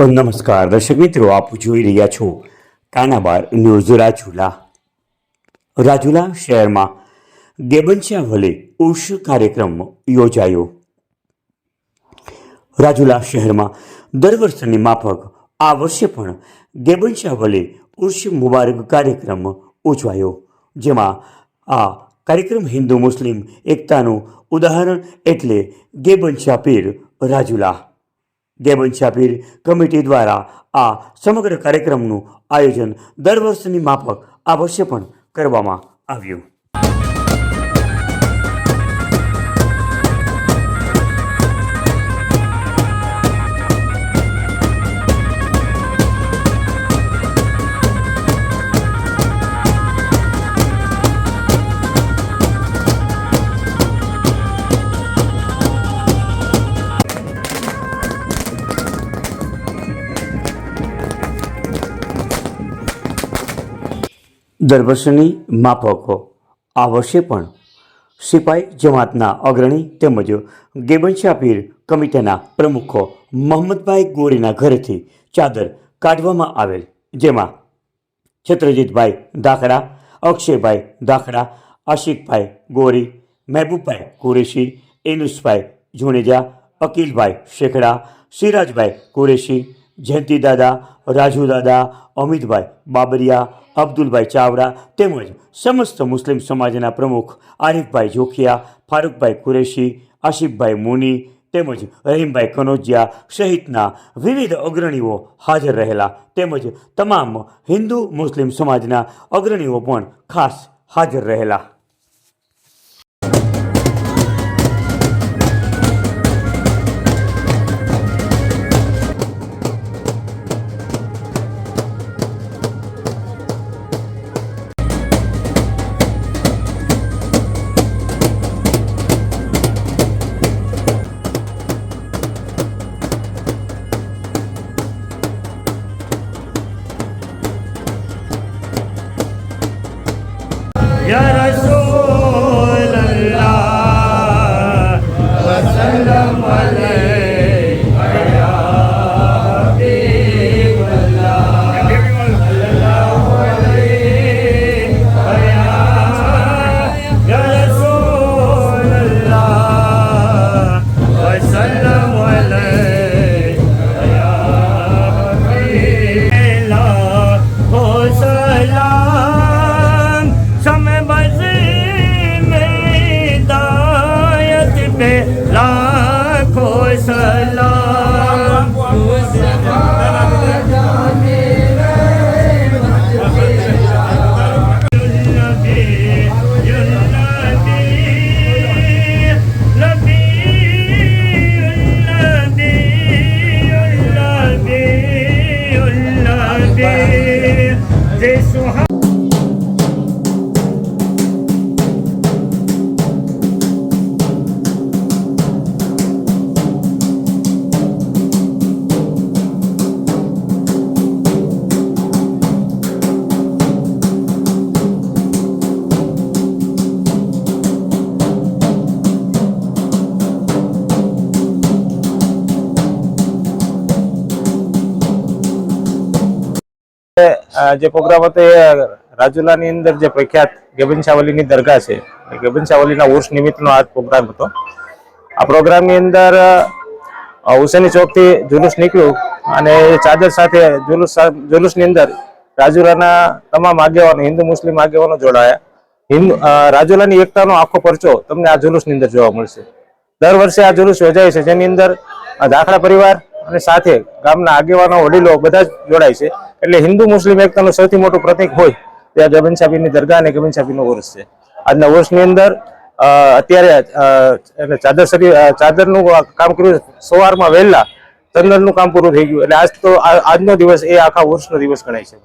નમસ્કાર દર્શક મિત્રો, આપ જોઈ રહ્યા છો કાનાબાર ન્યૂઝ રાજુલા શહેરમાં ગેબનશા વલે ઉર્ષ કાર્યક્રમ યોજાયો। રાજુલા શહેરમાં દર વર્ષની માફક આ વર્ષે પણ ગેબનશા વલે ઉર્ષ મુબારક કાર્યક્રમ ઉજવાયો, જેમાં આ કાર્યક્રમ હિન્દુ મુસ્લિમ એકતાનું ઉદાહરણ એટલે ગેબનશા પીર રાજુલા ગેબનશા પીર કમિટી દ્વારા આ સમગ્ર કાર્યક્રમનું આયોજન દર વર્ષની માફક આ વર્ષે પણ કરવામાં આવ્યું। દર વર્ષની માફક આ વર્ષે પણ સિપાઈ જમાતના અગ્રણી તેમજ ગેબનશા પીર કમિટીના પ્રમુખ મોહમ્મદભાઈ ગોરીના ઘરેથી ચાદર કાઢવામાં આવેલ, જેમાં છત્રજીતભાઈ દાખડા, અક્ષયભાઈ દાખડા, આશિકભાઈ ગોરી, મહેબૂબભાઈ કુરેશી, એનુસભાઈ જુનેજા, અકીલભાઈ શેખડા, સિરાજભાઈ કુરેશી, જયંતિ દાદા, રાજુ દાદા, અમિતભાઈ બાબરિયા, અબ્દુલભાઈ ચાવડા તેમજ સમસ્ત મુસ્લિમ સમાજના પ્રમુખ આરિફભાઈ જોખિયા, ફારૂકભાઈ કુરેશી, આશિફભાઈ મુની તેમજ રહીમભાઈ કનોજિયા સહિતના વિવિધ અગ્રણીઓ હાજર રહેલા, તેમજ તમામ હિન્દુ મુસ્લિમ સમાજના અગ્રણીઓ પણ ખાસ હાજર રહેલા। या रसूल अल्लाह वसल्लम अलैका या हबीब अल्लाह सल्लल्लाहु अलैका या रसूल अल्लाह वसल्लम अलैका या हबीब अल्लाह हो सलाम समय लाखों सलाम જે પ્રોગ્રામ હતો એ રાજુલાની અંદર જે પ્રખ્યાત ગેબનશા વલીની દરગાહ છે, ગેબનશા વલીના ઉર્ષ નિમિત્તનો આ પ્રોગ્રામ હતો। આ પ્રોગ્રામની અંદર હુસેની ચોકથી જુલુસ નીકળ્યું અને ચાદર સાથે જુલુસની અંદર રાજુલાના તમામ આગેવાનો, હિન્દુ મુસ્લિમ આગેવાનો જોડાયા। રાજુલાની એકતાનો આખો પરચો તમને આ જુલુસની અંદર જોવા મળશે। દર વર્ષે આ જુલુસ યોજાય છે, જેની અંદર દાખલા પરિવાર અને સાથે ગામના આગેવાનો, વડીલો બધા જ જોડાય છે। એટલે હિન્દુ મુસ્લિમ એકતાનું સૌથી મોટું પ્રતીક હોય તે આ ગેબનશા પીરની દરગાહ અને ગેબનશા પીરનો ઉર્ષ છે। આજના ઉર્ષની અંદર અત્યારે ચાદરનું કામ કર્યું, સવારમાં વહેલા ચંદનનું કામ પૂરું થઈ ગયું, એટલે આજનો દિવસ એ આખા ઉર્ષનો દિવસ ગણાય છે।